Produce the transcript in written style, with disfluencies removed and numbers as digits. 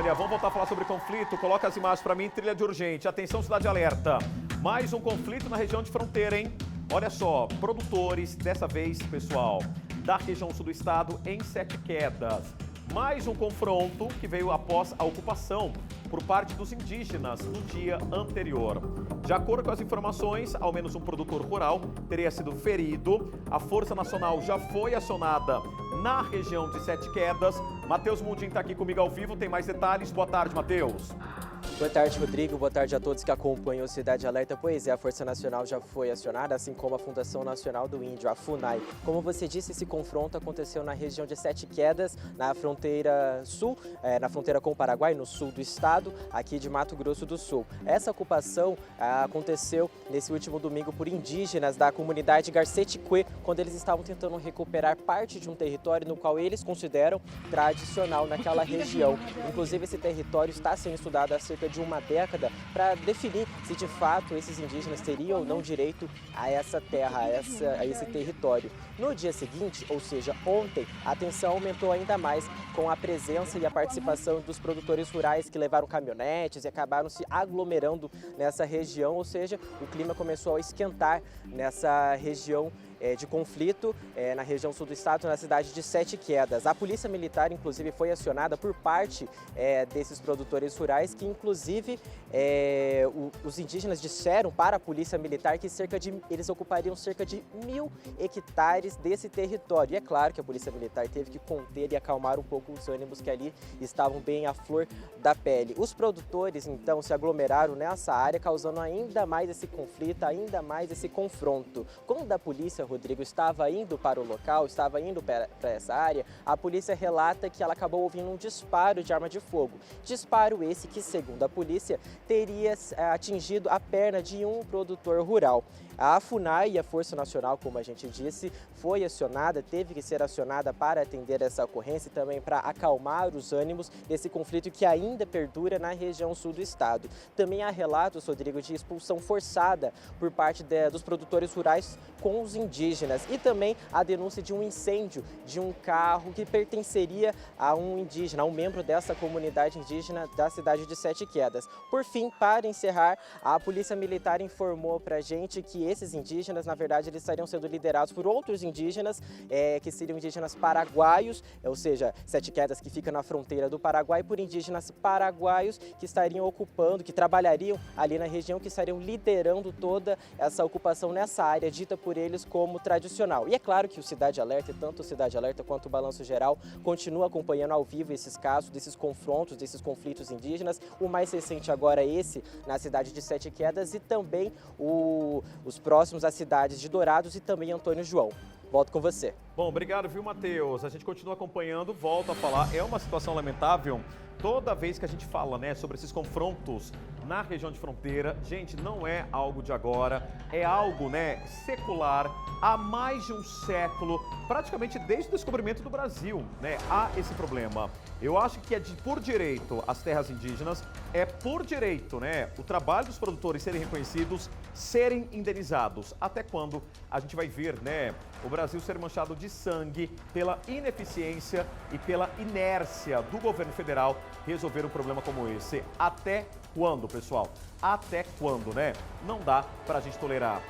Olha, vamos voltar a falar sobre conflito. Coloca as imagens para mim, trilha de urgente. Atenção, cidade alerta. Mais um conflito na região de fronteira, hein? Olha só, produtores, dessa vez, pessoal, da região sul do estado, em Sete Quedas. Mais um confronto que veio após a ocupação por parte dos indígenas no dia anterior. De acordo com as informações, ao menos um produtor rural teria sido ferido. A Força Nacional já foi acionada na região de Sete Quedas. Matheus Mundin está aqui comigo ao vivo, tem mais detalhes. Boa tarde, Matheus. Boa tarde, Rodrigo. Boa tarde a todos que acompanham o Cidade Alerta. Pois é, a Força Nacional já foi acionada, assim como a Fundação Nacional do Índio, a FUNAI. Como você disse, esse confronto aconteceu na região de Sete Quedas, na fronteira sul, na fronteira com o Paraguai, no sul do estado, aqui de Mato Grosso do Sul. Essa ocupação aconteceu nesse último domingo por indígenas da comunidade Garceticue, quando eles estavam tentando recuperar parte de um território no qual eles consideram tradicional naquela região. Inclusive, esse território está sendo estudado há cerca de uma década para definir se de fato esses indígenas teriam ou não direito a essa terra, a esse território. No dia seguinte, ou seja, ontem, a tensão aumentou ainda mais com a presença e a participação dos produtores rurais que levaram caminhonetes e acabaram se aglomerando nessa região, ou seja, o clima começou a esquentar nessa região de conflito na região sul do estado, na cidade de Sete Quedas. A polícia militar, inclusive, foi acionada por parte desses produtores rurais, que, inclusive, os indígenas disseram para a polícia militar que eles ocupariam cerca de 1.000 hectares desse território. E é claro que a polícia militar teve que conter e acalmar um pouco os ânimos que ali estavam bem à flor da pele. Os produtores, então, se aglomeraram nessa área, causando ainda mais esse conflito, ainda mais esse confronto. Quando a polícia, Rodrigo, estava indo para o local, estava indo para essa área, a polícia relata que ela acabou ouvindo um disparo de arma de fogo. Disparo esse que, segundo a polícia, teria atingido a perna de um produtor rural. A FUNAI e a Força Nacional, como a gente disse, foi acionada, teve que ser acionada para atender essa ocorrência e também para acalmar os ânimos desse conflito que ainda perdura na região sul do estado. Também há relatos, Rodrigo, de expulsão forçada por parte dos produtores rurais com os indígenas e também a denúncia de um incêndio de um carro que pertenceria a um indígena, a um membro dessa comunidade indígena da cidade de Sete Quedas. Por fim, para encerrar, a Polícia Militar informou para a gente que esses indígenas, na verdade, eles estariam sendo liderados por outros indígenas, que seriam indígenas paraguaios, ou seja, Sete Quedas que fica na fronteira do Paraguai, por indígenas paraguaios que estariam ocupando, que trabalhariam ali na região, que estariam liderando toda essa ocupação nessa área dita por eles como tradicional. E é claro que o Cidade Alerta, tanto o Cidade Alerta quanto o Balanço Geral, continua acompanhando ao vivo esses casos, desses confrontos, desses conflitos indígenas. O mais recente agora é esse, na cidade de Sete Quedas, e também os próximos às cidades de Dourados e também Antônio João. Volto com você. Bom, obrigado, viu, Matheus? A gente continua acompanhando, volta a falar. É uma situação lamentável toda vez que a gente fala, né, sobre esses confrontos na região de fronteira. Gente, não é algo de agora, é algo, né, secular, há mais de um século, praticamente desde o descobrimento do Brasil, né, há esse problema. Eu acho que é por direito as terras indígenas, é por direito, né, o trabalho dos produtores serem reconhecidos, serem indenizados. Até quando a gente vai ver, né, o Brasil ser manchado de sangue pela ineficiência e pela inércia do governo federal resolver um problema como esse? Até quando, pessoal? Até quando, né? Não dá pra gente tolerar.